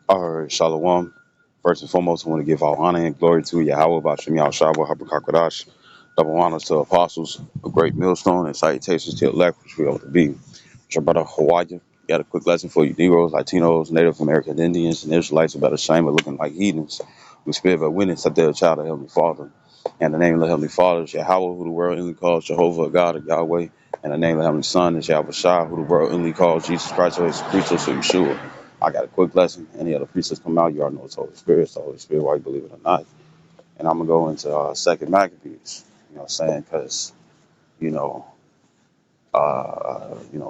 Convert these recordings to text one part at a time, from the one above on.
All right, Shalom. First and foremost, I want to give all honor and glory to Yahweh, Bashem Yahshua, Habakkuk. Double honors to apostles, a great millstone, and salutations to elect, which we ought to be. Shabbat Hawaii. Got a quick lesson for you Negroes, Latinos, Native American Indians, and Israelites about ashamed of looking like heathens. We spirit of witness that they're a child of Heavenly Father. And the name of the Heavenly Father is Yahweh, who the world only calls Jehovah, God, or Yahweh. And the name of the Heavenly Son is Yahweh Shai, who the world only calls Jesus Christ, or his priestess, or Yeshua. I got a quick lesson. Any other priestess come out, you already know it's Holy Spirit. It's the Holy Spirit, why you believe it or not. And I'm going to go into Second Maccabees, you know what I'm saying? Because, you know,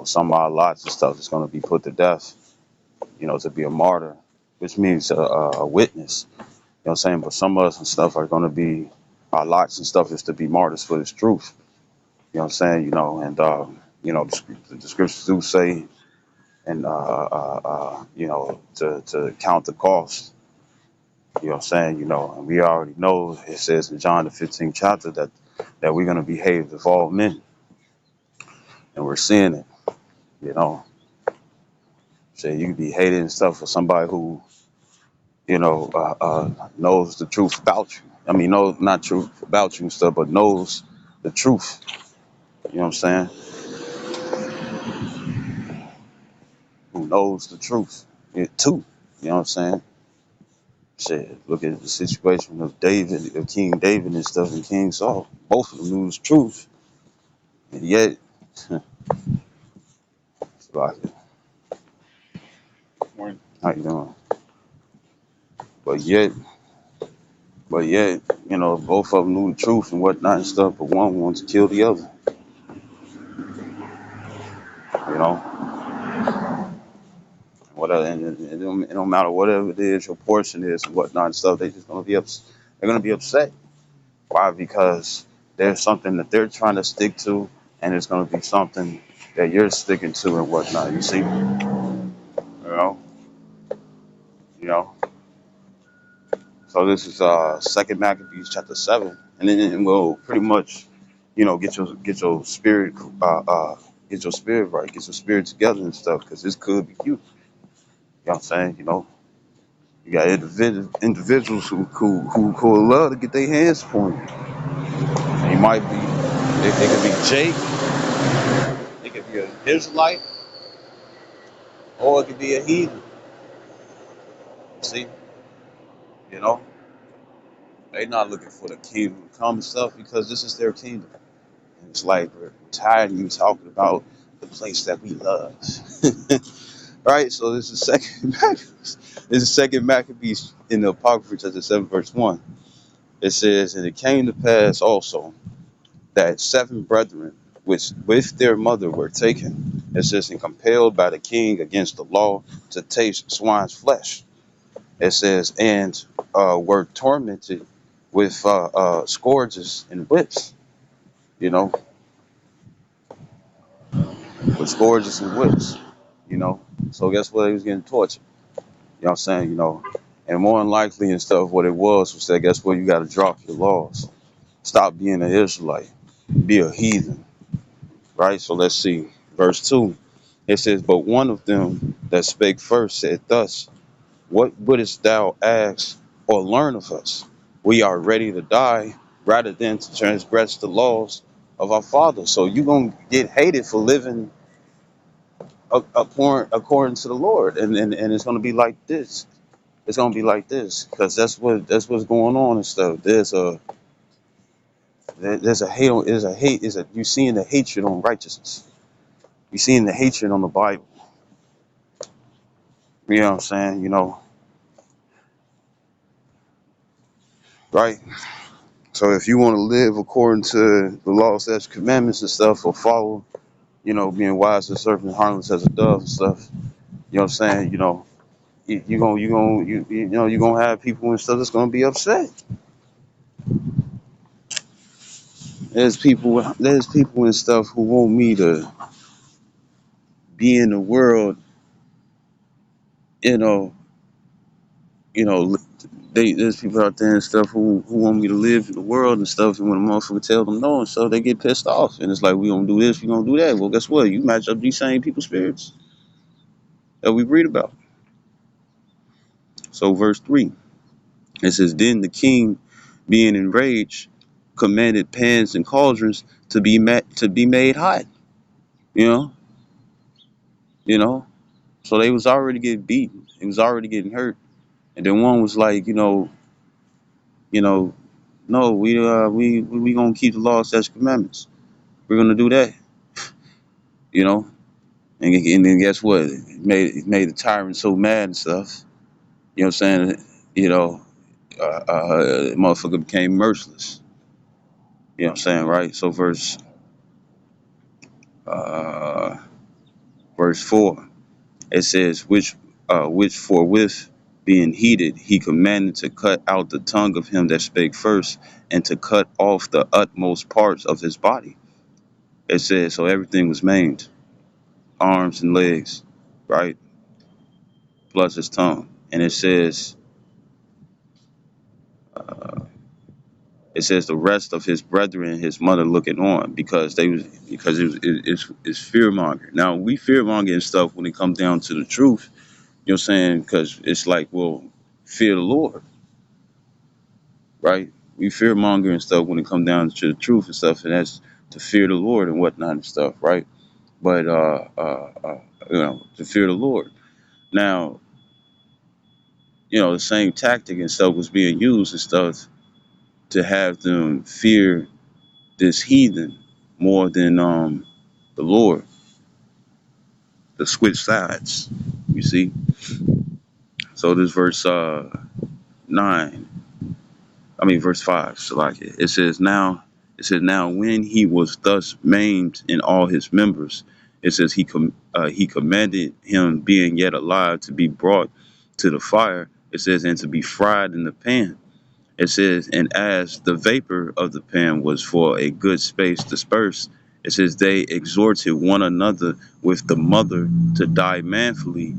some of our lots and stuff is going to be put to death, to be a martyr, which means a witness. You know what I'm saying? But some of us and stuff are going to be, our lots and stuff is to be martyrs for this truth. You know what I'm saying? The scriptures do say, and, to count the cost. You know what I'm saying? And we already know it says in John the 15th chapter that we're going to behave with all men. And we're seeing it, you know. So you can be hated and stuff for somebody who knows the truth about you. I mean, no, not truth about you and stuff, but knows the truth. You know what I'm saying? Who knows the truth too. You know what I'm saying? Shit, look at the situation of David, of King David and stuff, and King Saul. Both of them knew the truth, and yet, it's like, how you doing? But yet, both of them knew the truth and whatnot and stuff. But one wanted to kill the other. You know, whatever, and it don't matter whatever it is your portion is and whatnot and stuff. They just gonna be they're gonna be upset. Why? Because there's something that they're trying to stick to, and it's gonna be something that you're sticking to and whatnot. You see, know, you know. So this is Second Maccabees chapter 7, and then we'll pretty much, get your spirit get your spirit right, get your spirit together and stuff, because this could be you. You know what I'm saying? You got individuals who would love to get their hands pointed. It might be, it could be Jake, it could be an Israelite, or it could be a heathen. See, you know, they not looking for the kingdom to come and stuff because this is their kingdom. And it's like we're tired of you talking about the place that we love. Right? So this is second Maccabees. This is second Maccabees in the Apocrypha chapter 7, verse 1. It says, and it came to pass also that 7 brethren, which with their mother were taken, it says, and compelled by the king against the law to taste swine's flesh. It says, and were tormented with scourges and whips, you know, with scourges and whips, you know. So guess what? He was getting tortured. You know what I'm saying? And more than likely and stuff, what it was that, guess what? You got to drop your laws. Stop being an Israelite. Be a heathen, right? So let's see. Verse 2. It says, but one of them that spake first said thus, what wouldest thou ask or learn of us? We are ready to die rather than to transgress the laws of our fathers. So you're going to get hated for living according to the Lord. And it's going to be like this. It's going to be like this because that's what's going on and stuff. There's a hate, you're seeing the hatred on righteousness. You're seeing the hatred on the Bible. You know what I'm saying? Right? So if you want to live according to the law, statutes, commandments and stuff, or follow, being wise as a serpent, harmless as a dove and stuff, you know what I'm saying? You're gonna have people and stuff that's gonna be upset. There's people and stuff who want me to be in the world, you know, you know, there's people out there and stuff who want me to live in the world and stuff, and when a motherfucker tell them no and stuff, they get pissed off, and it's like, we gonna do this, we gonna do that. Well, guess what? You match up these same people's spirits. that we read about. So verse 3, it says, then the king, being enraged, commanded pans and cauldrons to be made hot. You know, you know. So they was already getting beaten. They was already getting hurt. And then one was like, you know, no, we gonna keep the law, statutes, commandments. We're gonna do that, you know. And then guess what? It made the tyrant so mad and stuff. You know what I'm saying? You know, motherfucker became merciless. You know what I'm saying, right? So uh, verse 4, it says, which forthwith being heated, he commanded to cut out the tongue of him that spake first, and to cut off the utmost parts of his body. It says, so everything was maimed, arms and legs, right? Plus his tongue. And uh, it says the rest of his brethren and his mother looking on, because it's fear mongering. Now we fear monger and stuff when it comes down to the truth. You know what I'm saying? Because it's like, well, fear the Lord, right? We fear monger and stuff when it comes down to the truth and stuff, and that's to fear the Lord and whatnot and stuff, right? But to fear the Lord. Now, the same tactic and stuff was being used and stuff to have them fear this heathen more than the Lord, to switch sides. You see? So this verse 9, verse 5, Salakia. Now when he was thus maimed in all his members, it says he commanded him, being yet alive, to be brought to the fire. It says, and to be fried in the pan. It says, and as the vapor of the pan was for a good space dispersed, it says they exhorted one another with the mother to die manfully,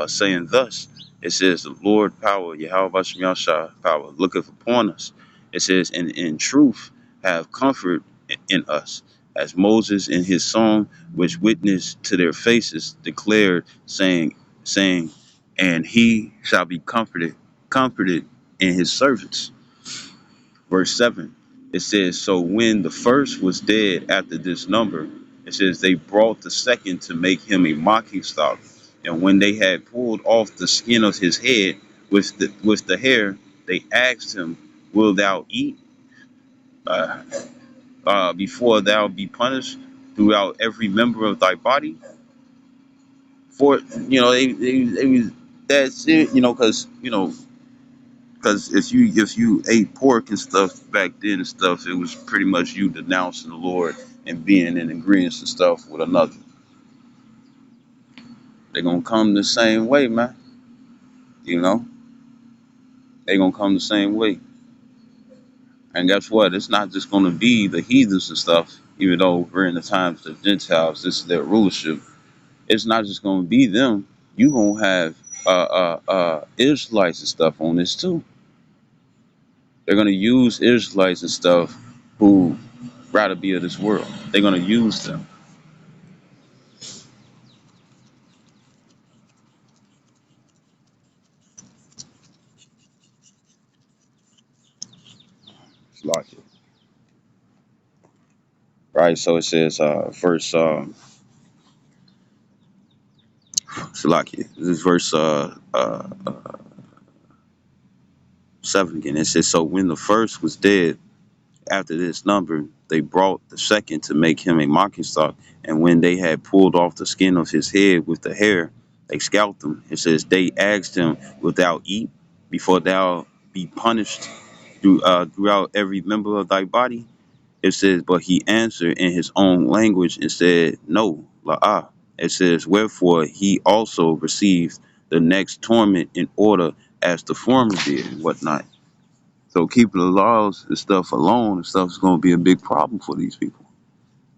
saying thus, it says, the Lord power, Yahweh Bashem Yahshua power, looketh upon us. It says, and in truth have comfort in us, as Moses in his song, which witnessed to their faces, declared, saying, and he shall be comforted in his servants. Verse 7, it says, so when the first was dead after this number, it says they brought the second to make him a mocking stock. And when they had pulled off the skin of his head with the hair, they asked him, will thou eat uh, before thou be punished throughout every member of thy body? For, they was, that's it, because if you ate pork and stuff back then and stuff, it was pretty much you denouncing the Lord and being in agreement and stuff with another. They're gonna come the same way, man. You know, they're gonna come the same way. And guess what? It's not just gonna be the heathens and stuff. Even though we're in the times of Gentiles, this is their rulership. It's not just gonna be them. You gonna have Israelites and stuff on this too. They're gonna use Israelites and stuff who rather be of this world. They're gonna use them. Salakia. Right, so it says verse Salakia. This is verse 7 again. It says, so when the first was dead after this number, they brought the second to make him a mocking stock, and when they had pulled off the skin of his head with the hair, they scalped him. It says they asked him, wilt thou eat before thou be punished throughout every member of thy body? It says, but he answered in his own language and said, no, la'ah. It says, wherefore he also received the next torment in order as the former did and whatnot. So keeping the laws and stuff alone and stuff is going to be a big problem for these people.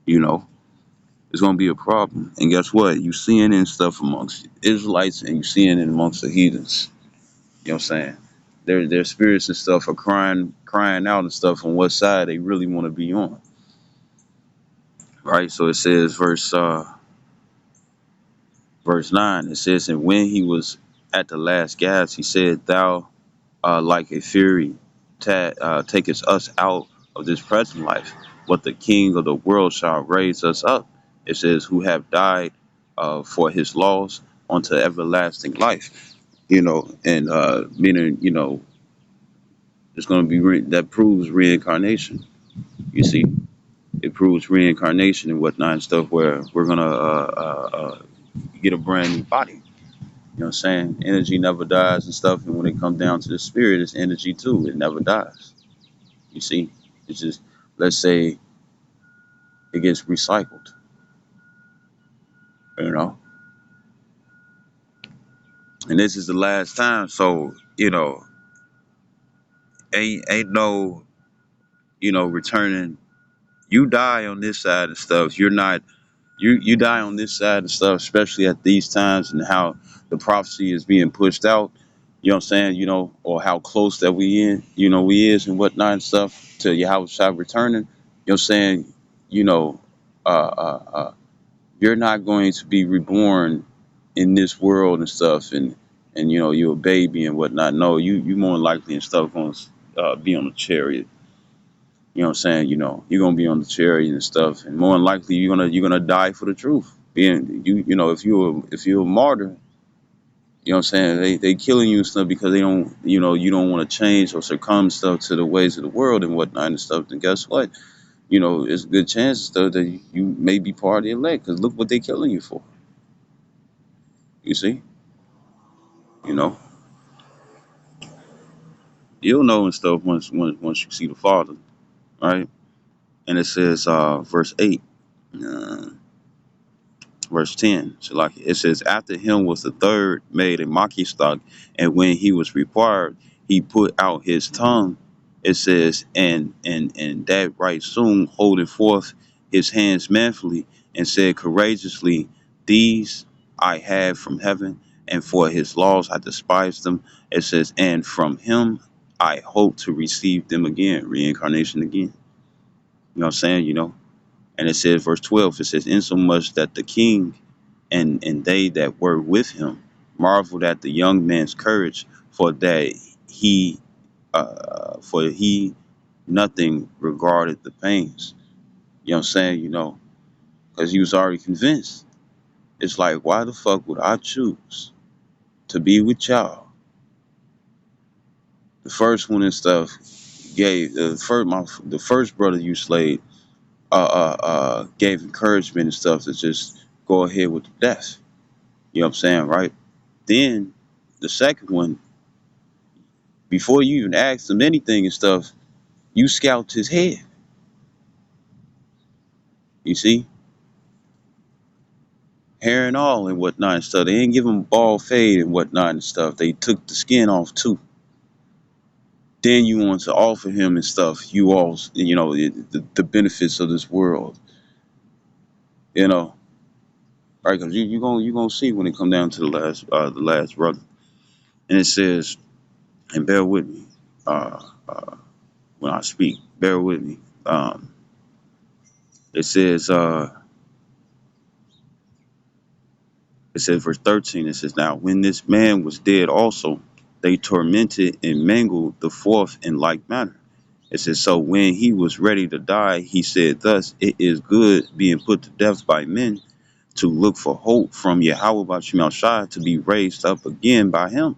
It's going to be a problem. And guess what? You seeing it and stuff amongst Israelites, and you seeing it amongst the heathens. You know what I'm saying? Their spirits and stuff are crying out and stuff on what side they really want to be on. Right? So it says verse Verse 9, it says, and when he was at the last gasp, he said, thou, like a fury, takest us out of this present life, but the King of the world shall raise us up. It says, who have died for his laws unto everlasting life. And meaning, it's going to be that proves reincarnation. You see, it proves reincarnation and whatnot and stuff, where we're going to get a brand new body. You know what I'm saying? Energy never dies and stuff. And when it comes down to the spirit, it's energy too. It never dies. You see? It's just, let's say it gets recycled, you know? And this is the last time. So, ain't no, returning. You die on this side of stuff. You're not, you die on this side of stuff, especially at these times and how the prophecy is being pushed out. You know what I'm saying? Or how close that we is and whatnot and stuff to Yahweh Shai returning. You know what I'm saying? You know, uh, uh, uh, you're not going to be reborn in this world and stuff, and you're a baby and whatnot. No, you more than likely and stuff going to be on a chariot. You know what I'm saying? You're gonna be on the chariot and stuff, and more than likely you're gonna die for the truth. Being if you're a martyr, you know what I'm saying? They killing you and stuff because they don't you don't want to change or succumb stuff to the ways of the world and whatnot and stuff. Then guess what? It's a good chance and stuff that you may be part of the elect, because look what they killing you for. You see? You know, you'll know and stuff once you see the Father, right? And it says verse 8. Uh, Verse 10, so like it says, after him was the third made a mocking stock, and when he was required, he put out his tongue. It says, and that right soon holding forth his hands manfully, and said courageously, these I have from heaven, and for his laws I despise them. It says, and from him I hope to receive them again, reincarnation again. You know what I'm saying? And it says, verse 12, it says, insomuch that the king and they that were with him marveled at the young man's courage, for that he nothing regarded the pains. You know what I'm saying? Because he was already convinced. It's like, why the fuck would I choose to be with y'all? The first one and stuff gave the first brother you slayed gave encouragement and stuff to just go ahead with the death. You know what I'm saying, right? Then the second one, before you even asked him anything and stuff, you scalped his head. You see, hair and all and whatnot and stuff. They didn't give him bald fade and whatnot and stuff. They took the skin off too. Then you want to offer him and stuff. You all, the benefits of this world. You know, right? Because you gonna see when it come down to the last brother. And it says, and bear with me, when I speak. Bear with me. It says. It says, verse 13, it says, now when this man was dead also, they tormented and mangled the fourth in like manner. It says, so when he was ready to die, he said thus, it is good being put to death by men to look for hope from Yahweh Bashim Shai to be raised up again by him.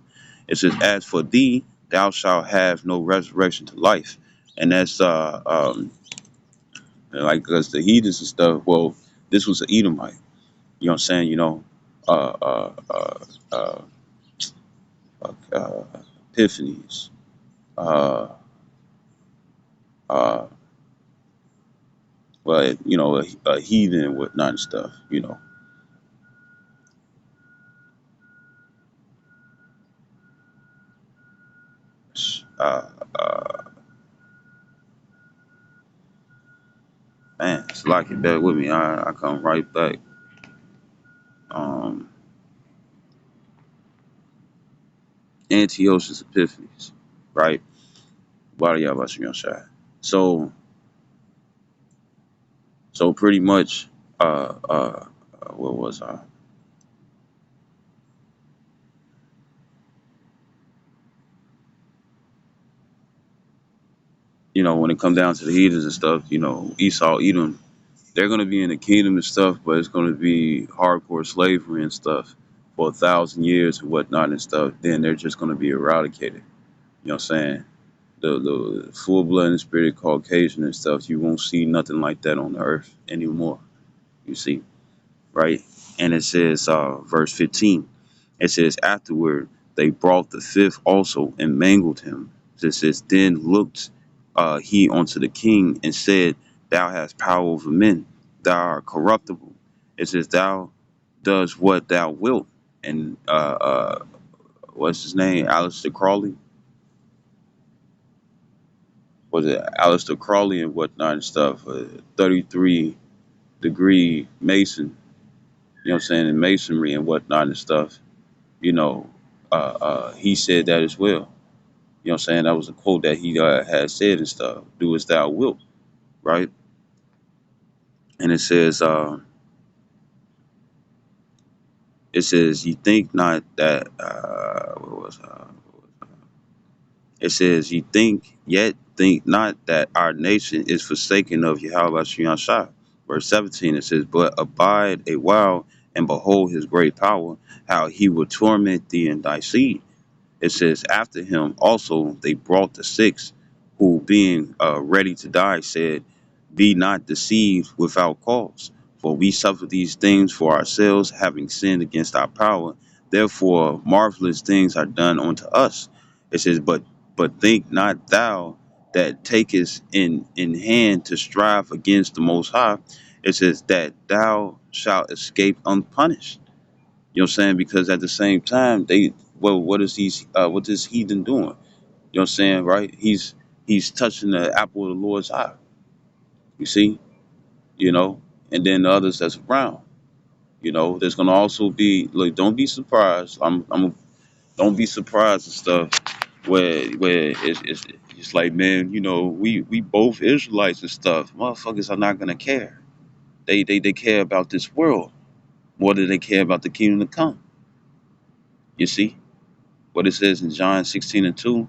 It says, as for thee, thou shalt have no resurrection to life. And that's like, because the heathens and stuff, well, this was an Edomite. You know what I'm saying? Uh, uh, uh, uh, Epiphanies, uh, uh, well, a heathen and whatnot and stuff. Uh, uh, Man, it's like it bear with me. I come right back. Um, Antiochus Epiphanes, right? Body Shai. So, so pretty much, where was I? when it comes down to the heathens and stuff, Esau, Edom, they're going to be in the kingdom and stuff, but it's going to be hardcore slavery and stuff for 1,000 years and whatnot and stuff. Then they're just going to be eradicated. You know what I'm saying? The full blood and spirit Caucasian and stuff, you won't see nothing like that on the earth anymore. You see, right? And it says, verse 15, it says, afterward they brought the fifth also and mangled him. It says, then looked he unto the king and said, thou hast power over men, thou art corruptible. It says, thou does what thou wilt. And what's his name? Aleister Crowley. Was it Aleister Crowley and whatnot and stuff? 33-degree Mason, you know what I'm saying, in masonry and whatnot and stuff. You know, he said that as well. You know what I'm saying? That was a quote that he had said and stuff. Do as thou wilt, right? And it says, ye think not that, what was, it says, ye think, yet think not that our nation is forsaken of Yahweh Shai. Verse 17, it says, but abide a while and behold his great power, how he will torment thee and thy seed. It says, after him also they brought the six, who being ready to die said, be not deceived without cause, for we suffer these things for ourselves, having sinned against our power. Therefore marvelous things are done unto us. It says, but think not thou that takest in hand to strive against the Most High. It says that thou shalt escape unpunished. You know what I'm saying? Because at the same time, what is what is heathen doing? You know what I'm saying, right? He's touching the apple of the Lord's eye. You see, and then the others that's around. There's gonna also be, like, don't be surprised. Don't be surprised and stuff where it's like, man, we both Israelites and stuff. Motherfuckers are not gonna care. They care about this world more than they care about the kingdom to come. You see what it says in John 16:2.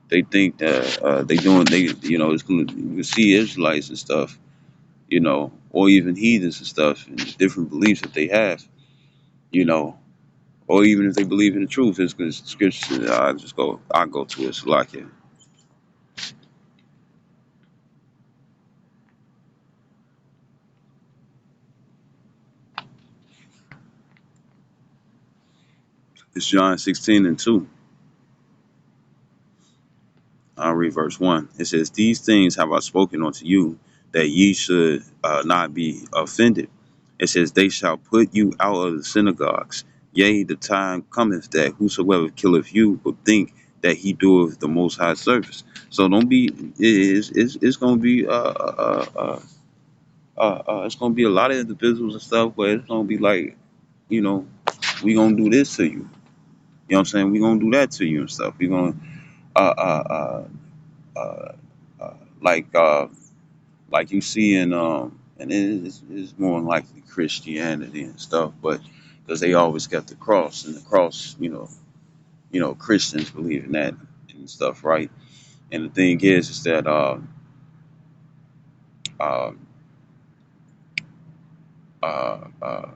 They think that it's gonna, you can see Israelites and stuff, or even heathens and stuff, and different beliefs that they have, you know, or even if they believe in the truth. It's because scripture. I go to it. So like it. It's John 16:2. I'll read verse 1. It says, these things have I spoken unto you, that ye should not be offended. It says, they shall put you out of the synagogues. Yea, the time cometh that whosoever killeth you will think that he doeth the Most High service. So don't be. It's going to be it's going to be a lot of individuals and stuff where it's going to be like, you know, we going to do this to you. You know what I'm saying? We going to do that to you and stuff. We going to uh, uh, like you see in and it's more likely Christianity and stuff, but because they always got the cross, and the cross, Christians believe in that and stuff, right? And the thing is that uh, uh, uh, uh,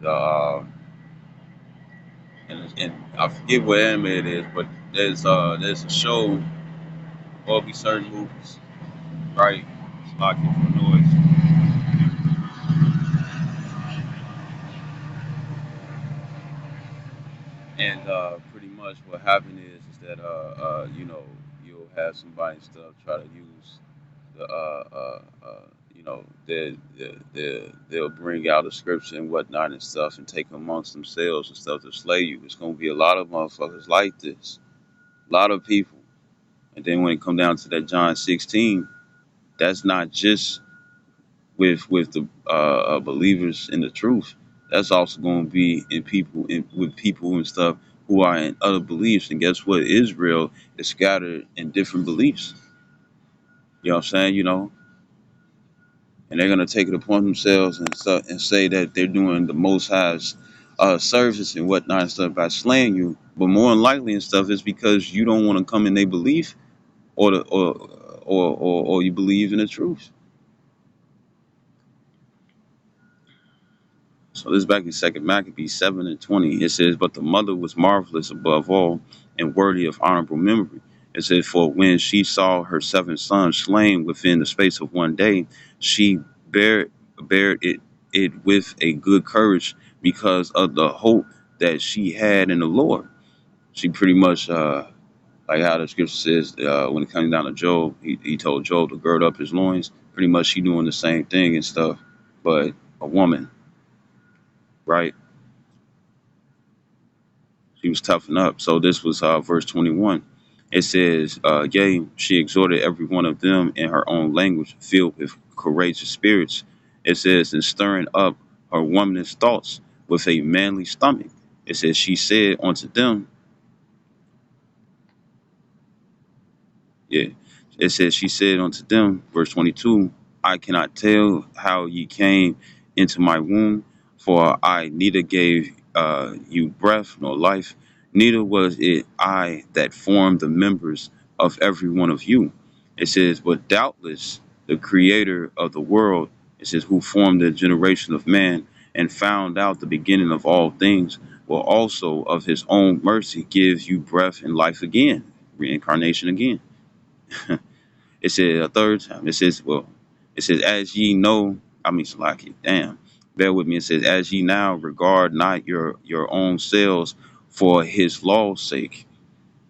the and I forget what anime it is, but there's a show, or be certain movies, right? It's like for noise. And pretty much what happened is that you'll have somebody and stuff try to use the they'll bring out a scripture and whatnot and stuff and take amongst themselves and stuff to slay you. It's gonna be a lot of motherfuckers like this, a lot of people. And then when it come down to that John 16, that's not just with the believers in the truth. That's also going to be with people and stuff who are in other beliefs. And guess what? Israel is scattered in different beliefs. You know what I'm saying? and they're gonna take it upon themselves and say that they're doing the Most High's service and whatnot and stuff by slaying you. But more than likely and stuff is because you don't want to come in their belief, or the or you believe in the truth. So this is back in Second Maccabees 7:20. It says, "But the mother was marvelous above all, and worthy of honorable memory." It says, "For when she saw her 7 sons slain within the space of one day, she bared it with a good courage because of the hope that she had in the Lord." She pretty much, like how the scripture says, when it comes down to Job, he told Job to gird up his loins. Pretty much, she doing the same thing and stuff, but a woman, right? She was toughened up. So this was verse 21. It says, "Yea, she exhorted every one of them in her own language, filled with courageous spirits." It says, "And stirring up her womanish thoughts with a manly stomach." It says, "She said unto them," yeah. It says, "She said unto them," verse 22, "I cannot tell how ye came into my womb, for I neither gave you breath nor life, neither was it I that formed the members of every one of you." It says, "But doubtless the creator of the world," it says, "who formed the generation of man and found out the beginning of all things, will also of his own mercy give you breath and life again," reincarnation again. It said a third time. It says, well, it says, "As ye know," I mean, Salaki, damn, bear with me. It says, "As ye now regard not your own selves for his law's sake."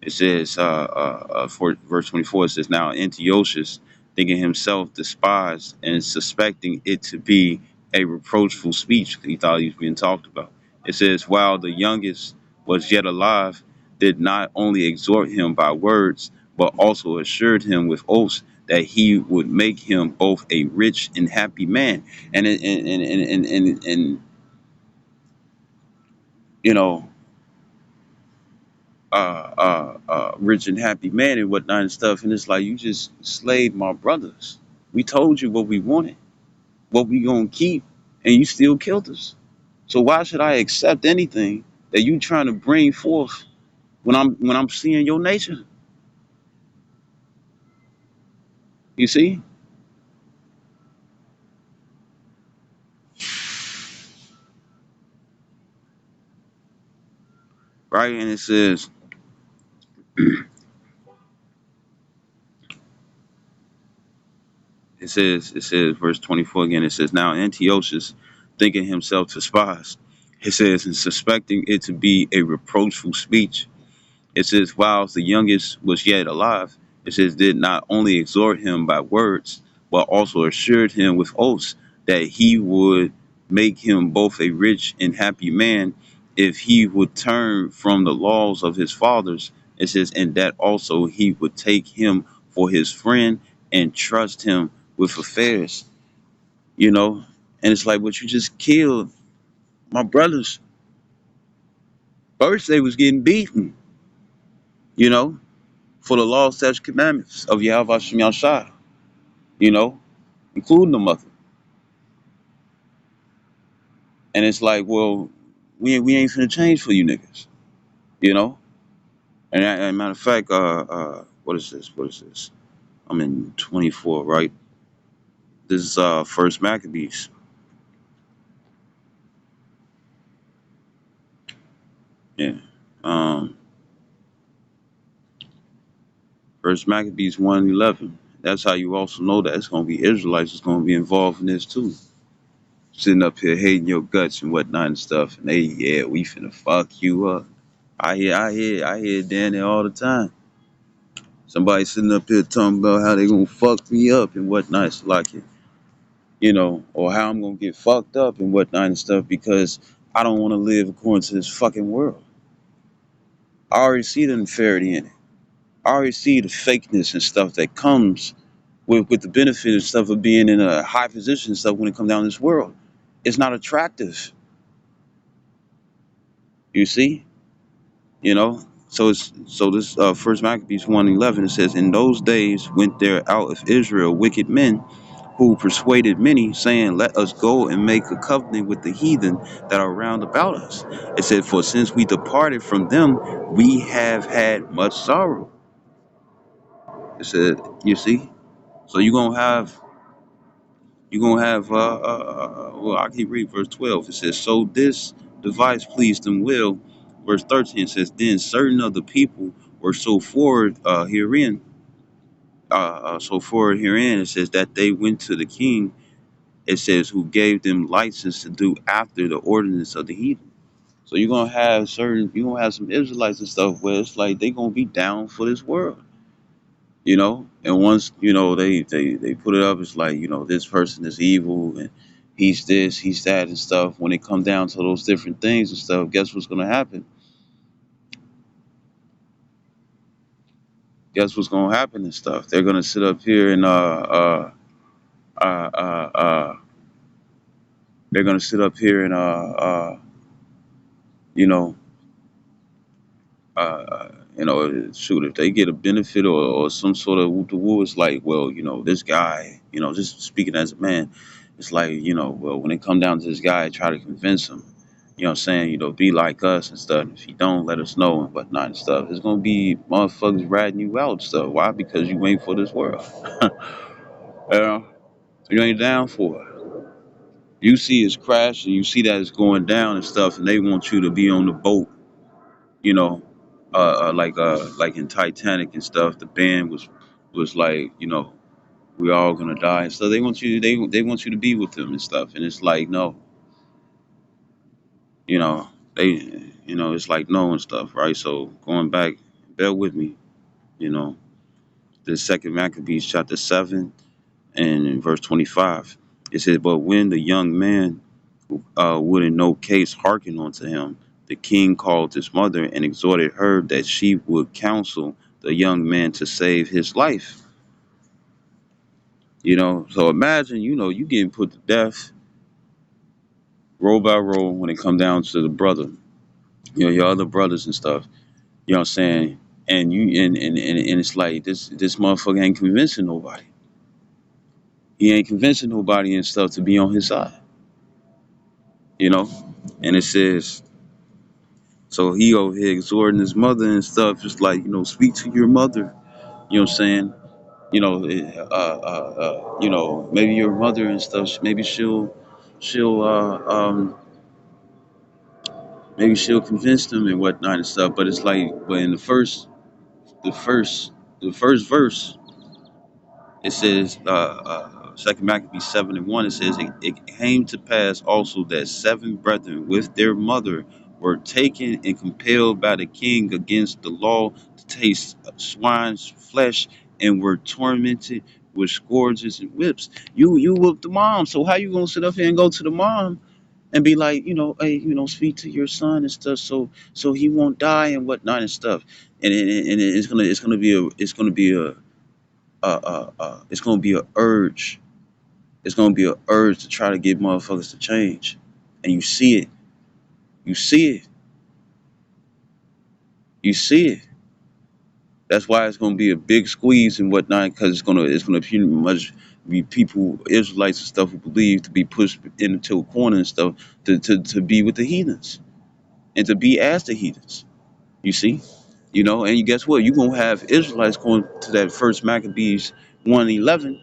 It says, for verse 24, it says, "Now Antiochus, thinking himself despised and suspecting it to be a reproachful speech," he thought he was being talked about. It says, "While the youngest was yet alive, did not only exhort him by words, but also assured him with oaths that he would make him both a rich and happy man." And you know, rich and happy man and whatnot and stuff. And it's like, you just slaved my brothers. We told you what we wanted, what we gonna keep, and you still killed us. So why should I accept anything that you trying to bring forth when I'm seeing your nature? You see, right? And it says verse 24 again. It says, "Now Antiochus, thinking himself despised," it says, "and suspecting it to be a reproachful speech." It says, "Whilst the youngest was yet alive," it says, "did not only exhort him by words, but also assured him with oaths that he would make him both a rich and happy man if he would turn from the laws of his fathers." It says, "and that also he would take him for his friend and trust him with affairs." You know, and it's like, but you just killed my brothers. First, they was getting beaten, you know, for the law, statutes, commandments of Yahweh Shem Yahshua, you know, including the mother. And it's like, well, we ain't finna change for you niggas, you know. And matter of fact, what is this? What is this? I'm in 24, right? This is First Maccabees. Yeah. Um, First Maccabees 1:11. That's how you also know that it's gonna be Israelites that's gonna be involved in this too. Sitting up here hating your guts and whatnot and stuff, and they, yeah, we finna fuck you up. I hear down there all the time. Somebody sitting up here talking about how they gonna fuck me up and whatnot. It's like it, or how I'm gonna get fucked up and whatnot and stuff because I don't want to live according to this fucking world. I already see the unfairity in it. I already see the fakeness and stuff that comes with the benefit and stuff of being in a high position and stuff when it comes down to this world. It's not attractive, you see, you know. So this First Maccabees 1:11, it says, "In those days went there out of Israel wicked men, who persuaded many, saying, "Let us go and make a covenant with the heathen that are round about us." It said, "For since we departed from them, we have had much sorrow." It said, you see, so well, I keep reading verse 12. It says, "So this device pleased them well." Verse 13 says, "Then certain of the people were so forward herein." So forward herein, it says that they went to the king. It says, "Who gave them license to do after the ordinance of the heathen." So you're gonna have some Israelites and stuff where it's like they gonna be down for this world, And once they put it up, it's like this person is evil and he's this, he's that, and stuff. When it come down to those different things and stuff, guess what's gonna happen? Guess what's gonna happen and stuff? They're gonna sit up here and uh, uh, uh, they're gonna sit up here and you know shoot, if they get a benefit or some sort of woo woo, it's like, well, this guy, just speaking as a man, it's like, well, when it come down to this guy, try to convince him, what I'm saying, be like us and stuff. If you don't, let us know and whatnot and stuff. It's gonna be motherfuckers ratting you out and stuff. Why? Because you ain't for this world. you know, you ain't down for it. You see it's crashing, you see that it's going down and stuff, and they want you to be on the boat, you know, like in Titanic and stuff. The band was like, we all gonna die. So they want you to be with them and stuff. And it's like no, you know it's like no and stuff, right? So going back, bear with me, you know, the second Maccabees chapter 7 and in verse 25, it says, "But when the young man would in no case hearken unto him, the king called his mother and exhorted her that she would counsel the young man to save his life." So imagine, you getting put to death roll by roll when it come down to the brother, your other brothers and stuff. You know what I'm saying? And and it's like this motherfucker ain't convincing nobody. He ain't convincing nobody and stuff to be on his side. You know? And it says, so he over here exhorting his mother and stuff, just like, speak to your mother. You know what I'm saying? Maybe your mother and stuff, she'll maybe she'll convince them and whatnot and stuff. But it's like, but in the first, the first verse, it says, Second Maccabees 7:1. It says, it came to pass also that 7 brethren with their mother were taken and compelled by the king against the law to taste swine's flesh, and were tormented with scourges and whips. You whooped the mom, so how you gonna sit up here and go to the mom and be like, hey, speak to your son and stuff, so he won't die and whatnot and stuff, and it's gonna be it's gonna be a urge. It's gonna be a urge to try to get motherfuckers to change, and you see it, you see it, you see it. That's why it's gonna be a big squeeze and whatnot, because it's gonna pretty much be people, Israelites and stuff, who believe to be pushed into a corner and stuff to be with the heathens and to be as the heathens. You see, and you guess what? You're gonna have Israelites going to that first Maccabees 1:11.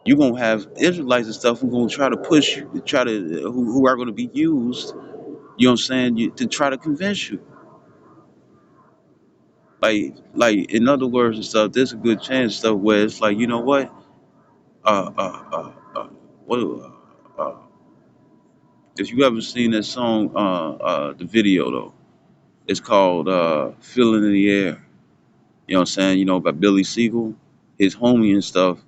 You're gonna have Israelites and stuff who gonna try to push you, who are gonna be used, you know what I'm saying, to try to convince you. Like in other words and stuff, there's a good chance stuff where it's like, you know what? Uh uh uh uh what if you ever seen that song, the video though, it's called Feeling in the Air. You know what I'm saying? By Billy Siegel, his homie and stuff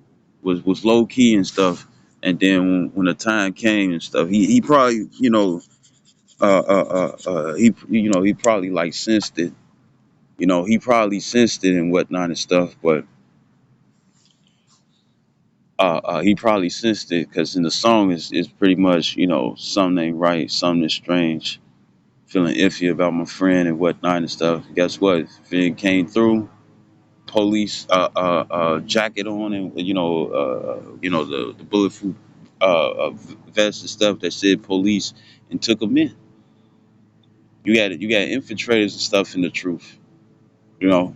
was low key and stuff. And then when the time came and stuff, he probably, he probably like sensed it. He probably sensed it and whatnot and stuff. But he probably sensed it because in the song is pretty much, something ain't right, something is strange, feeling iffy about my friend and whatnot and stuff. Guess what? If it came through, police jacket on, and the bulletproof vest and stuff that said police, and took them in. You got infiltrators and stuff in the truth. You know,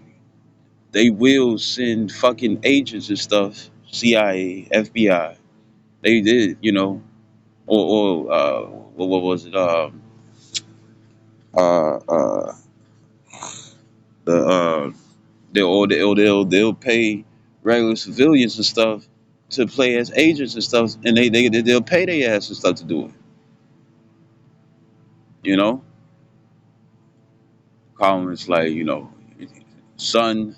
they will send fucking agents and stuff, CIA, FBI. They did, what was it? Uh, uh, the they'll pay regular civilians and stuff to play as agents and stuff, and they'll pay their ass and stuff to do it. You know, call them, it's like, son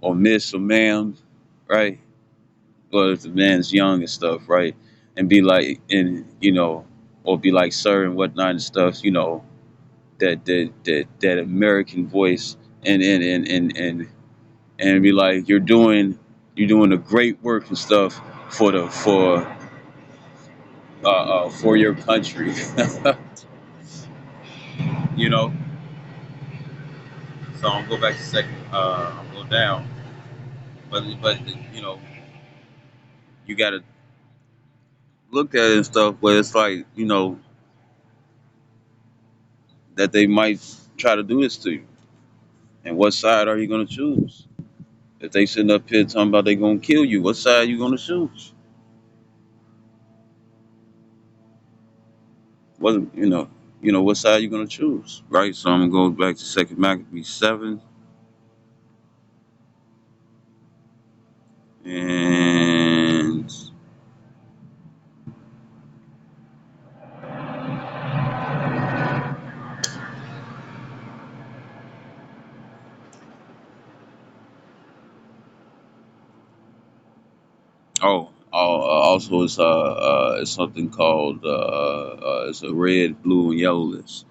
or miss or ma'am, right? Or if the man's young and stuff, right? And be like, or be like sir and whatnot and stuff. That American voice, and be like, you're doing a great work and stuff for your country. you know. So I'm gonna go back to second. I'm go down, but you gotta look at it and stuff. But it's like, that they might try to do this to you. And what side are you gonna choose? If they sitting up here talking about they gonna kill you, what side are you gonna choose? What what side you gonna choose, right? So I'm gonna go back to Second Maccabees 7, and also it's something called it's a red, blue, and yellow list.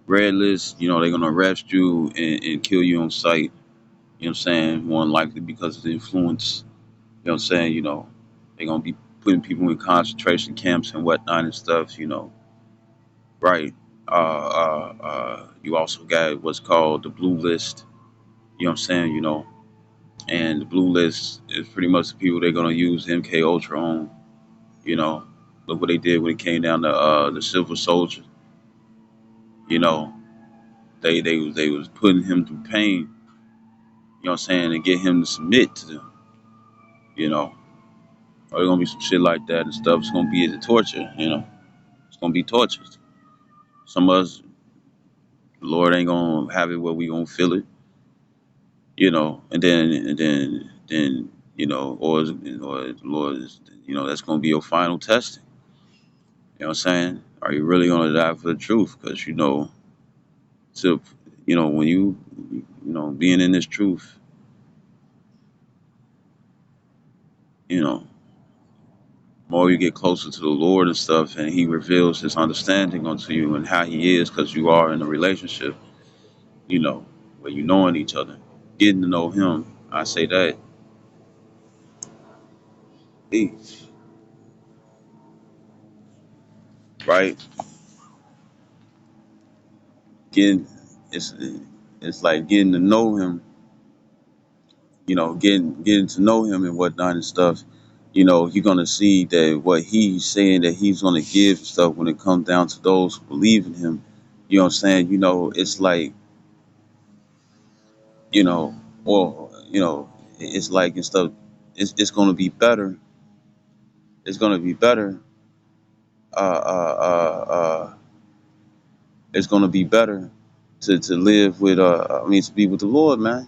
Red list, they're gonna arrest you and kill you on sight. You know what I'm saying? More than likely because of the influence. You know what I'm saying? They're gonna be putting people in concentration camps and whatnot and stuff. Right? You also got what's called the blue list. You know what I'm saying? And the blue list is pretty much the people they're gonna use MK Ultra on. You know, look what they did when it came down to the Silver Soldier. You know, they was putting him through pain. You know what I'm saying, and get him to submit to them. You know, or there's gonna be some shit like that and stuff. It's gonna be the torture. It's gonna be torture. Some of us, the Lord ain't gonna have it where we gonna feel it. And then or the Lord is, that's gonna be your final testing. You know what I'm saying? Are you really gonna die for the truth? Because to when being in this truth, you know, more you get closer to the Lord and stuff, and He reveals His understanding unto you and how He is, because you are in a relationship, you know, where you knowing each other, getting to know Him. I say that, He, right? Getting it's it's like getting to know Him, getting to know Him and whatnot and stuff. You're gonna see that what He's saying that He's gonna give and stuff when it comes down to those who believe in Him. You know what I'm saying? It's like, you know, or it's like and stuff. It's gonna be better. It's gonna be better. Uh, uh, uh, it's gonna be better to live with. To be with the Lord, man.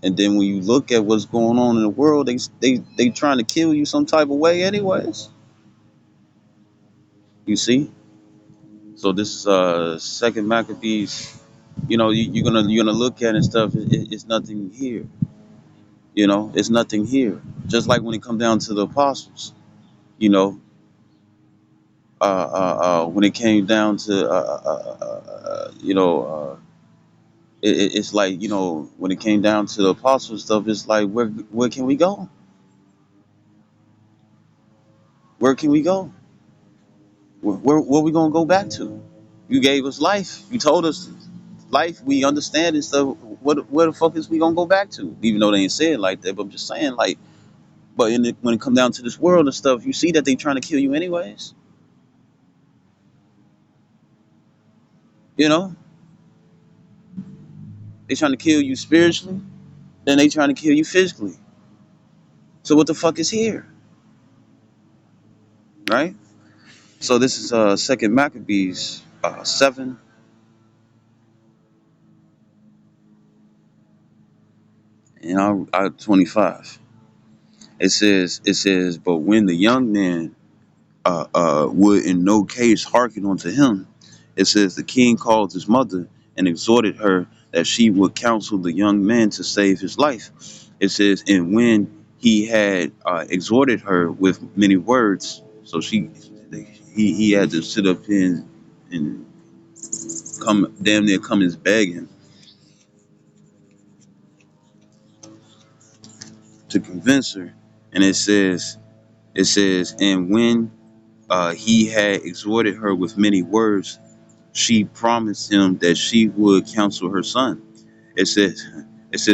And then when you look at what's going on in the world, they trying to kill you some type of way, anyways. You see. So this is Second Maccabees. You're gonna look at it and stuff. It's nothing here. It's nothing here. Just like when it come down to the apostles. You know, when it came down to it's like, when it came down to the apostle stuff, it's like, where can we go? Where can we go? Where we gonna go back to? You gave us life. You told us life we understand and stuff, where the fuck is we gonna go back to? Even though they ain't say it like that, but I'm just saying, like, but when it come down to this world and stuff, you see that they trying to kill you anyways. You know, they trying to kill you spiritually, then they trying to kill you physically. So what the fuck is here, right? So this is Second Maccabees 7 and 25. It says, but when the young man would in no case hearken unto him, it says the king called his mother and exhorted her that she would counsel the young man to save his life. It says, and when he had exhorted her with many words, so he had to sit up and come damn near come and beg him to convince her. And it says, and when he had exhorted her with many words, she promised him that she would counsel her son. It says,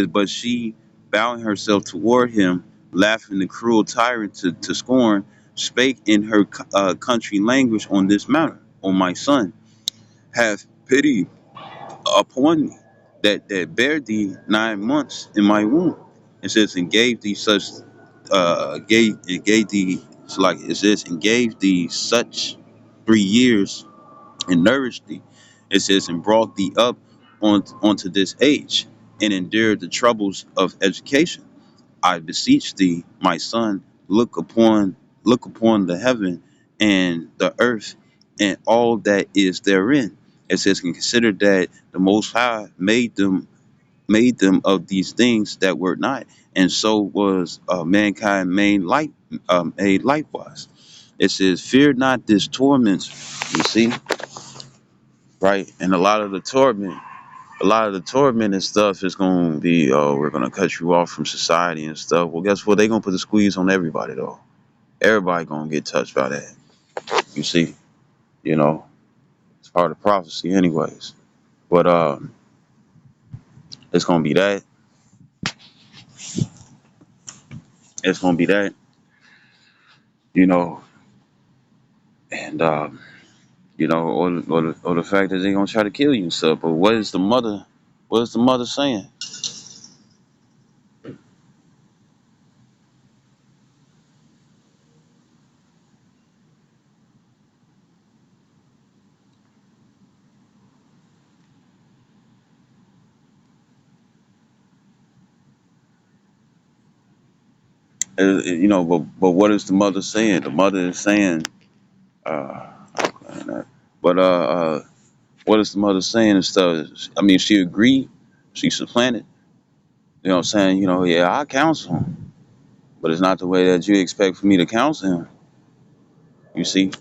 but she, bowing herself toward him, laughing the cruel tyrant to scorn, spake in her country language on this matter: O my son, have pity upon me, that bare thee 9 months in my womb. It says, and gave thee such, gave thee, it's like it says, and gave thee such 3 years and nourished thee. It says, and brought thee up onto this age, and endured the troubles of education. I beseech thee, my son, look upon the heaven and the earth and all that is therein. It says, and consider that the Most High made them of these things that were not, and so was mankind made likewise. It says, fear not this torment. You see, right? And a lot of the torment and stuff is going to be, oh, we're going to cut you off from society and stuff. Well, guess what? They're going to put the squeeze on everybody, though. Everybody going to get touched by that. You see, you know, it's part of prophecy, anyways. But it's going to be that. It's going to be that, you know, and, or the fact that they're going to try to kill you and stuff. But what is the mother saying? But what is the mother saying? The mother is saying, uh, but what is the mother saying and stuff? I mean, she agreed, she supplanted. You know what I'm saying? Yeah, I counsel him, but it's not the way that you expect for me to counsel him. You see,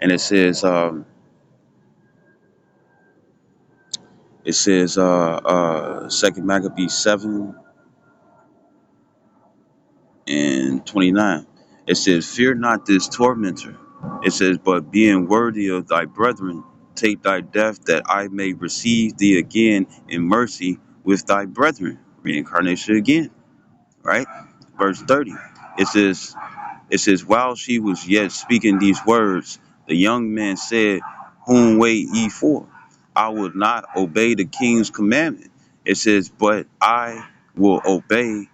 and it says, Second Maccabees 7:29. It says, fear not this tormentor. It says, but being worthy of thy brethren, take thy death that I may receive thee again in mercy with thy brethren. Reincarnation again, right? Verse 30. It says, while she was yet speaking these words, the young man said, whom wait ye for? I will not obey the king's commandment. It says, but I will obey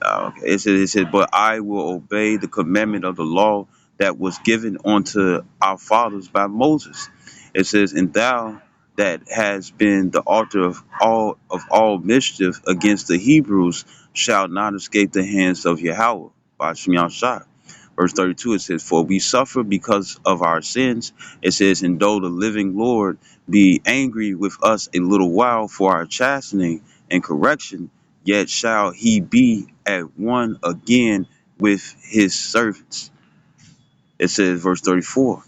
okay. It said, but I will obey the commandment of the law that was given unto our fathers by Moses. It says, and thou that has been the author of all mischief against the Hebrews shall not escape the hands of Yahweh by Shemiah Shah. Verse 32, it says, for we suffer because of our sins. It says, and though the living Lord be angry with us a little while for our chastening and correction, yet shall he be at one again with his servants. It says, verse 34.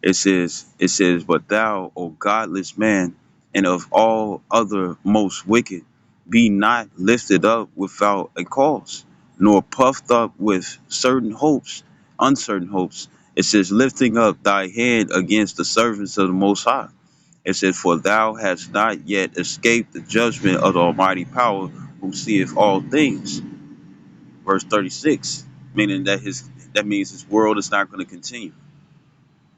It says, but thou, O godless man, and of all other most wicked, be not lifted up without a cause, nor puffed up with uncertain hopes. It says, lifting up thy hand against the servants of the Most High. It says, "For thou hast not yet escaped the judgment of the Almighty Power, who seeth all things." Verse 36, meaning that means his world is not going to continue.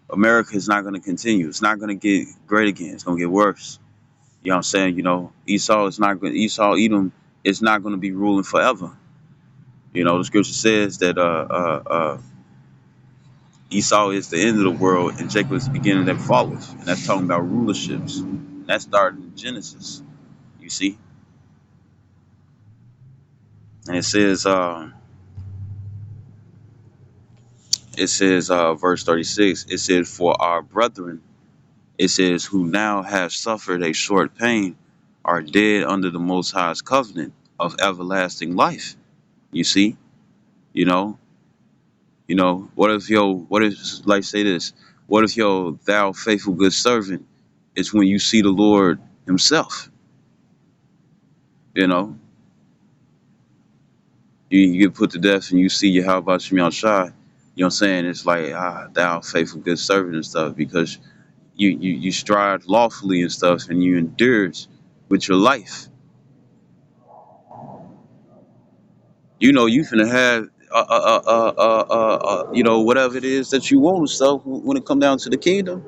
America is not going to continue. It's not going to get great again. It's going to get worse. You know what I'm saying? Edom is not going to be ruling forever. The scripture says that Esau is the end of the world and Jacob is the beginning that followeth. And that's talking about rulerships. And that started in Genesis, you see. And verse 36, it says, "For our brethren," it says, "who now have suffered a short pain, are dead under the Most High's covenant of everlasting life." You see, you know, what if, like, say this, what if thou faithful good servant is when you see the Lord himself, you know, you get put to death and you see Yahweh Shem Shai, you know what I'm saying? It's like, thou faithful good servant and stuff, because you strive lawfully and stuff and you endured with your life. You finna have whatever it is that you want and stuff when it come down to the kingdom.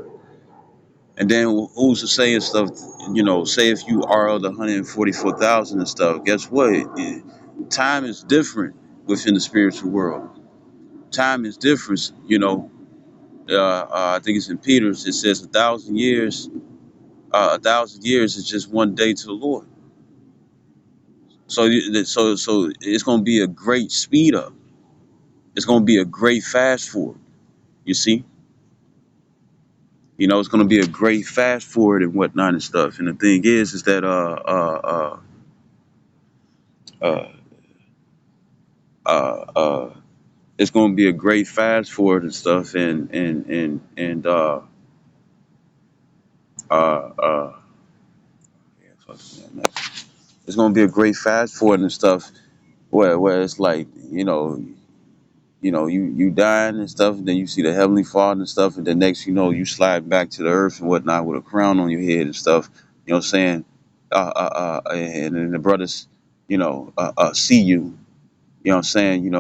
And then who's to say and stuff, say if you are of the 144,000 and stuff, guess what? Time is different within the spiritual world. Time is different, I think it's in Peter's, it says 1,000 years, 1,000 years is just one day to the Lord. So it's going to be a great speed up. It's going to be a great fast forward, you see? It's going to be a great fast forward and whatnot and stuff. And the thing is that uh, uh, uh, it's going to be a great fast forward and stuff. Yeah, it's going to be a great fast forward and stuff where it's like, you dying and stuff, and then you see the heavenly Father and stuff, and then next you slide back to the earth and whatnot with a crown on your head and stuff. You know what I'm saying? And then the brothers, see you. You know what I'm saying?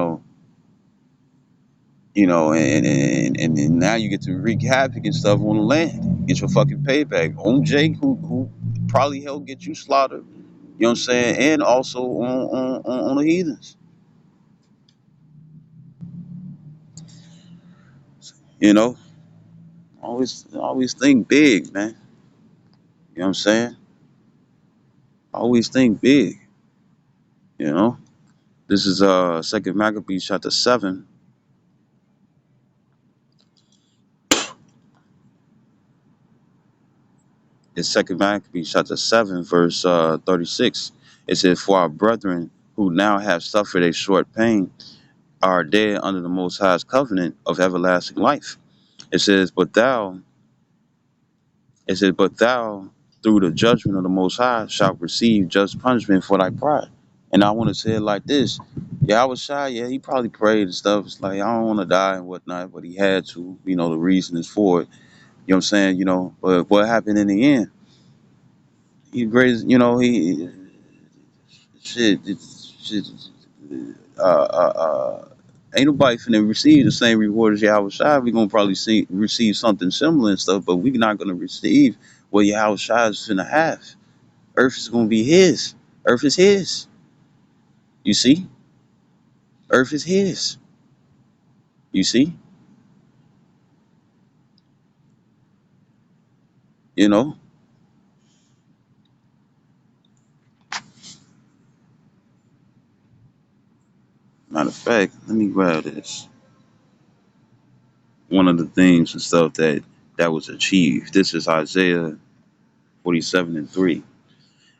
And now you get to wreak havoc and stuff on the land. Get your fucking payback on Jake, who probably helped get you slaughtered. You know what I'm saying? And also on the heathens. You know, always think big, man. You know what I'm saying? Always think big. You know. This is Second Maccabees chapter 7. It's Second Maccabees chapter 7, verse 36. It says, "For our brethren who now have suffered a short pain are dead under the Most High's covenant of everlasting life." It says, but thou, through the judgment of the Most High, shalt receive just punishment for thy pride. And I want to say it like this. Yeah, I was shy. Yeah, he probably prayed and stuff. It's like, I don't want to die and whatnot, but he had to. The reason is for it. You know what I'm saying? But what happened in the end? He raised, he shit, shit. Uh, uh, uh, Ain't nobody finna receive the same reward as Yahweh Shai. We gonna probably receive something similar and stuff, but we not gonna receive what Yahweh Shai is finna have. Earth is gonna be his. Earth is his. You see? Earth is his. You see? You know? Matter of fact, let me grab this. One of the things and stuff that was achieved. This is Isaiah 47:3.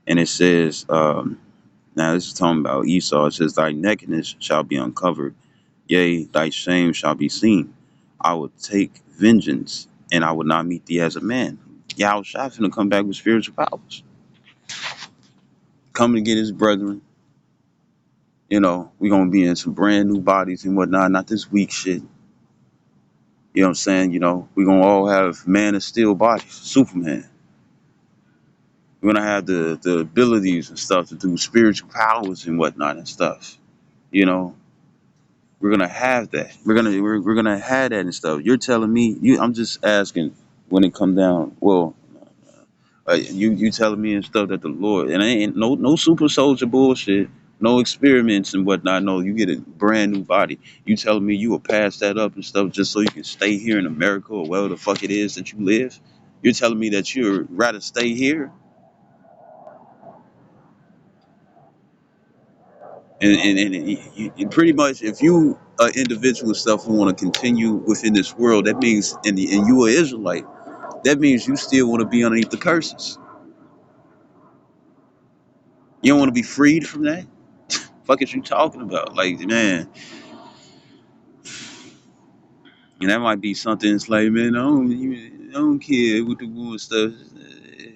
And it says, now this is talking about Esau. It says, "Thy nakedness shall be uncovered, yea, thy shame shall be seen. I will take vengeance, and I will not meet thee as a man." Yahweh Shai finna come back with spiritual powers. Coming to get his brethren. We gonna be in some brand new bodies and whatnot, not this weak shit. You know what I'm saying? We gonna all have man of steel bodies, Superman. We're gonna have the abilities and stuff to do spiritual powers and whatnot and stuff. You know, we're gonna have that. We're gonna have that and stuff. You're telling me I'm just asking when it come down. Well, you telling me and stuff that the Lord and it ain't no super soldier bullshit, no experiments and whatnot. No, you get a brand new body. You telling me you will pass that up and stuff just so you can stay here in America or wherever the fuck it is that you live? You're telling me that you'd rather stay here and pretty much if you an individual and stuff who want to continue within this world, that means and you are Israelite, that means you still want to be underneath the curses. You don't want to be freed from that. Fuck is you talking about? Like, man, and that might be something. It's like, man, I don't care with the war and stuff.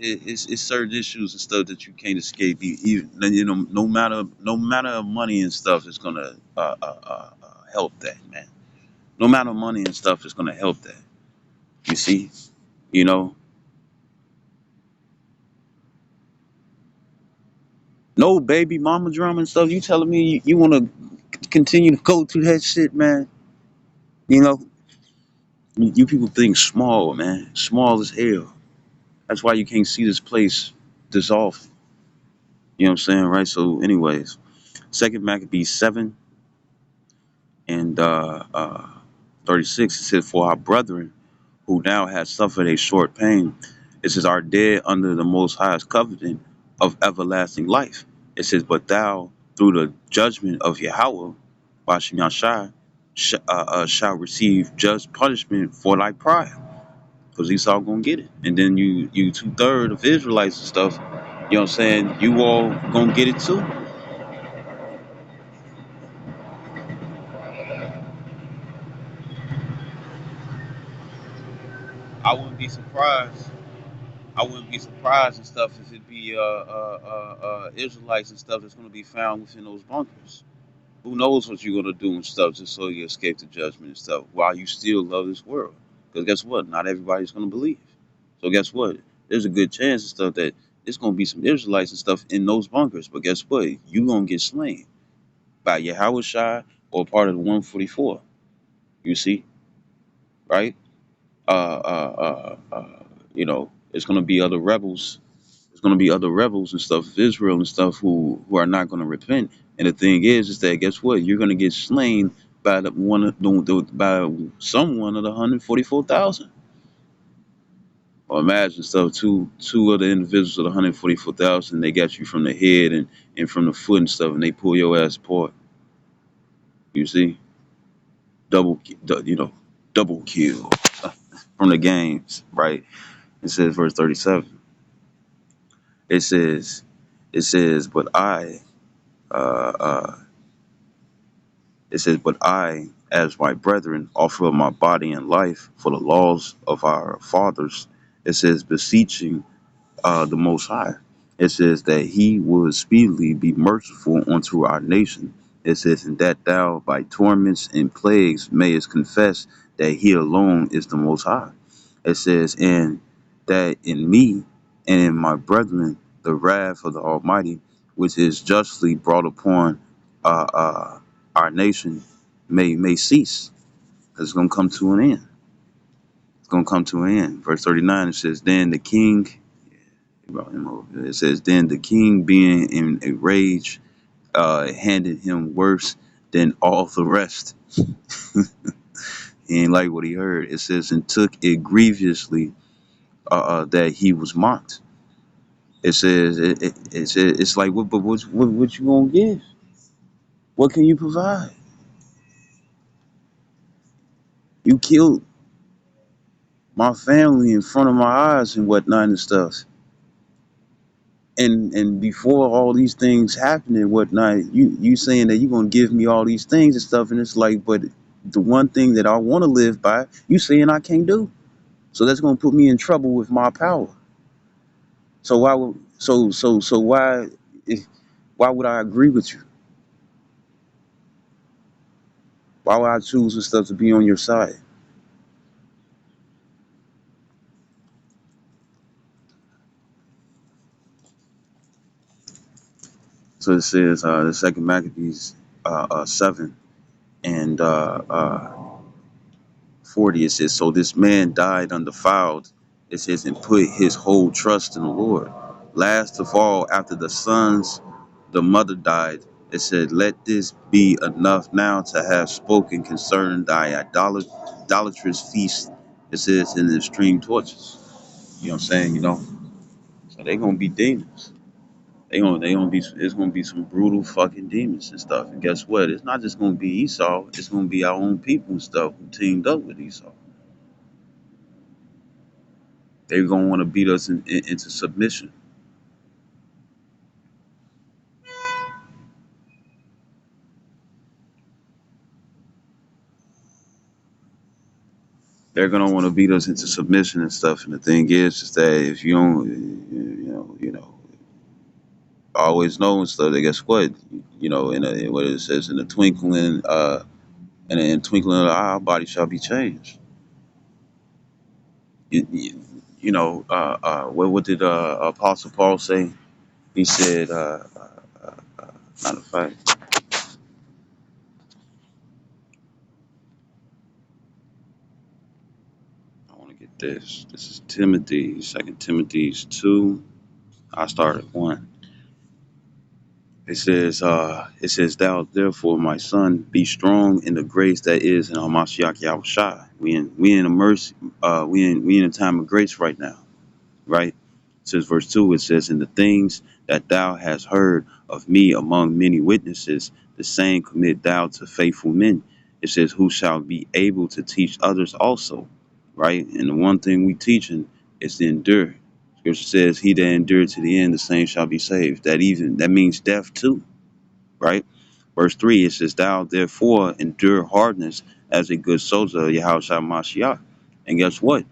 It's certain issues and stuff that you can't escape. Even, you know, no matter money and stuff is gonna help that, man. No matter money and stuff is gonna help that. You see, you know, no baby mama drama and stuff. You telling me you want to continue to go through that shit, man? You know, you people think small, man. Small as hell. That's why you can't see this place dissolve. You know what I'm saying, right? So, anyways, Second Maccabees 7 and 36. It says, "For our brethren who now have suffered a short pain, it says, are dead under the Most High's covenant of everlasting life." It says, "But thou, through the judgment of Yahweh, Bashim Yashai, shall receive just punishment for thy pride." Because Esau gonna get it, and then you 2/3 of Israelites and stuff. You know what I'm saying? You all gonna get it too. I wouldn't be surprised. I wouldn't be surprised and stuff if it be Israelites and stuff that's gonna be found within those bunkers. Who knows what you're gonna do and stuff just so you escape the judgment and stuff while you still love this world. Because guess what? Not everybody's gonna believe. So guess what? There's a good chance and stuff that there's gonna be some Israelites and stuff in those bunkers. But guess what? You gonna get slain by Yahweh Shai or part of the 144. You see, right? You know, it's gonna be other rebels. There's gonna be other rebels and stuff of Israel and stuff who are not gonna repent. And the thing is that guess what? You're gonna get slain by the one of by someone of the 144,000. Or imagine stuff two other individuals of the 144,000. They got you from the head and from the foot and stuff, and they pull your ass apart. You see, you know, double kill from the games, right? It says verse 37. It says, but uh, uh, but I, as my brethren, offer up my body and life for the laws of our fathers. It says, beseeching the Most High. It says that He would speedily be merciful unto our nation. It says, and that thou by torments and plagues mayest confess that He alone is the Most High. It says, and that in me and in my brethren the wrath of the Almighty, which is justly brought upon uh, uh, our nation, may cease. It's gonna come to an end. It's gonna come to an end. Verse 39. It says, then the king. It says, then the king, being in a rage, handed him worse than all the rest. He ain't like what he heard. It says, and took it grievously that he was mocked. It says, it's like, what you gonna give? What can you provide? You killed my family in front of my eyes and whatnot and stuff. And before all these things happen and whatnot, you saying that you're gonna give me all these things and stuff, and it's like, but the one thing that I want to live by, you saying I can't do. So that's gonna put me in trouble with my power. So why would why if why would I agree with you? Why would I choose and stuff to be on your side? So it says the second Maccabees 7 and 40. It says, so this man died undefiled. It says, and put his whole trust in the Lord. Last of all, after the mother died, it said, let this be enough now to have spoken concerning thy idolatrous feast. It says, in the extreme torches. You know what I'm saying? So they gonna be demons. They gonna be it's gonna be some brutal fucking demons and stuff. And guess what? It's not just gonna be Esau. It's gonna be our own people and stuff who teamed up with Esau. They're gonna want to beat us into submission. They're gonna want to beat us into submission and stuff. And the thing is that if you don't, always know and stuff. Then guess what? What it says in the twinkling of the eye, our body shall be changed. What did Apostle Paul say? He said, matter of fact, I want to get this. This is Timothy, Second Timothy's 2. I started 1. It says, thou therefore, my son, be strong in the grace that is in our Mashiach Yahushua. We in a mercy, we in a time of grace right now, right? It says verse 2, it says, in the things that thou hast heard of me among many witnesses, the same commit thou to faithful men. It says, who shall be able to teach others also, right? And the one thing we teaching is to endure. Scripture says, he that endured to the end, the same shall be saved. That means death too, right? Verse 3, it says, thou therefore endure hardness as a good soldier of Yahushua Mashiach. And guess what?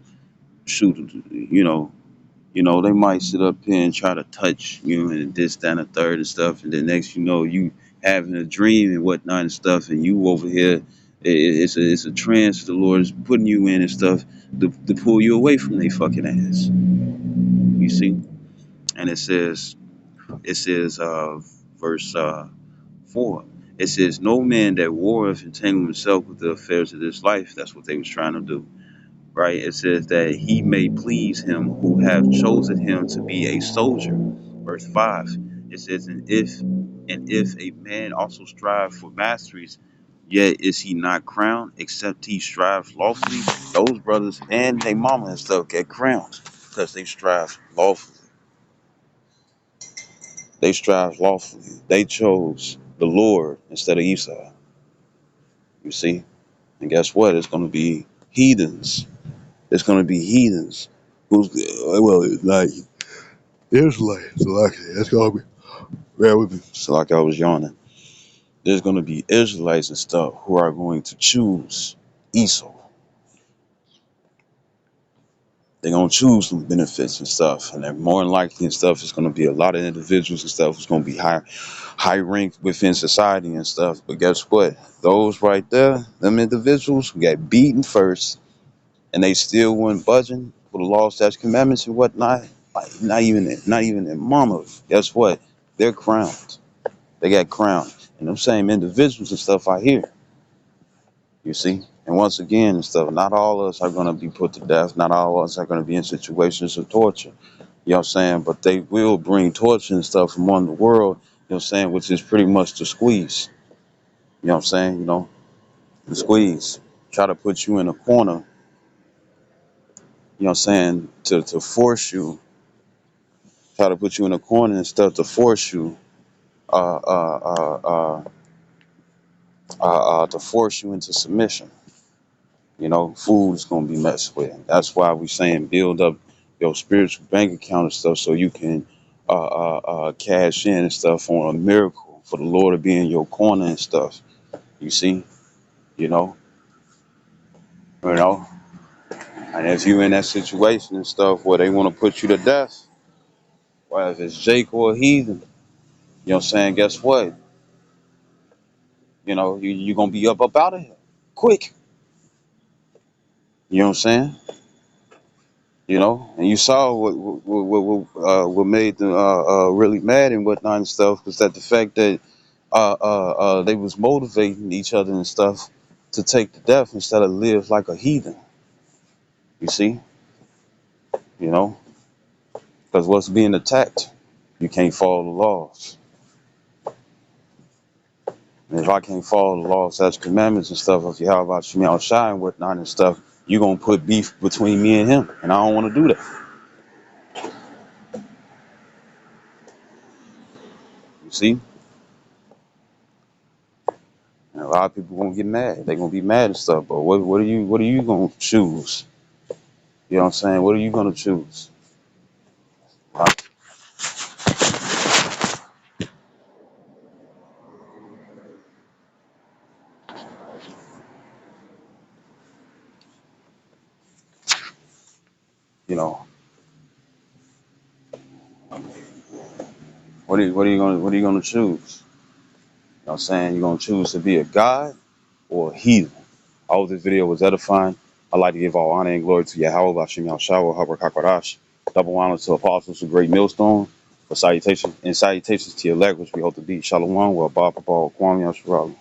Shoot, they might sit up here and try to touch you and this, that, and the third and stuff. And then next you having a dream and whatnot and stuff. And you over here, it's a trance the Lord is putting you in and stuff to pull you away from their fucking ass. You see? And it says, verse 4, it says, no man that warreth entangle himself with the affairs of this life. That's what they was trying to do, right? It says that he may please him who have chosen him to be a soldier. Verse 5, it says, and if a man also strive for masteries, yet is he not crowned, except he strive lawfully. Those brothers and their mama and stuff get crowned because they strive lawfully. They strive lawfully. They chose the Lord instead of Esau. You see? And guess what? It's going to be heathens. It's going to be heathens. It's like Israelites. So like that's going to be rare with me. So like I was yawning. There's going to be Israelites and stuff who are going to choose Esau. They're going to choose some benefits and stuff. And they're more than likely and stuff, it's going to be a lot of individuals and stuff who's going to be high ranked within society and stuff. But guess what? Those right there, them individuals who got beaten first and they still weren't budging for the law, statutes, commandments, and whatnot. Like not even their mama. Guess what? They're crowned. They got crowned, and them same individuals and stuff I hear. You see, and once again and stuff. Not all of us are gonna be put to death. Not all of us are gonna be in situations of torture. You know what I'm saying? But they will bring torture and stuff from on the world. You know what I'm saying? Which is pretty much the squeeze. You know what I'm saying? The squeeze. Try to put you in a corner. You know what I'm saying? To force you try to put you in a corner and stuff to force you uh, uh, uh, to force you into submission. Food is gonna be messed with. That's why we saying build up your spiritual bank account and stuff so you can cash in and stuff on a miracle for the Lord to be in your corner and stuff. You see, you know, you know. And if you in that situation and stuff where they want to put you to death, whether it's Jake or a heathen, you know what I'm saying? Guess what? You gonna be up out of here quick. You know what I'm saying? And you saw what made them really mad and whatnot and stuff was that the fact that they was motivating each other and stuff to take the death instead of live like a heathen. You see, you know, because what's being attacked, you can't follow the laws. And if I can't follow the laws, such commandments and stuff, if you have about Shemi Al Shai and whatnot and stuff, you're gonna put beef between me and him, and I don't want to do that. You see, and a lot of people gonna get mad. They're gonna be mad and stuff. But what are you gonna choose? You know what I'm saying? What are you gonna choose? Uh, You know, what are you gonna choose? You know what I'm saying? You're gonna choose to be a god or a heathen. I hope this video was edifying. I'd like to give all honor and glory to Yahweh, Bashem Yahshua, Habar Kakarash. Double honor to apostles, a great millstone. For salutations and salutations to your elect, which we hope to be. Shalom, well, Baba, Kwam, Yashua.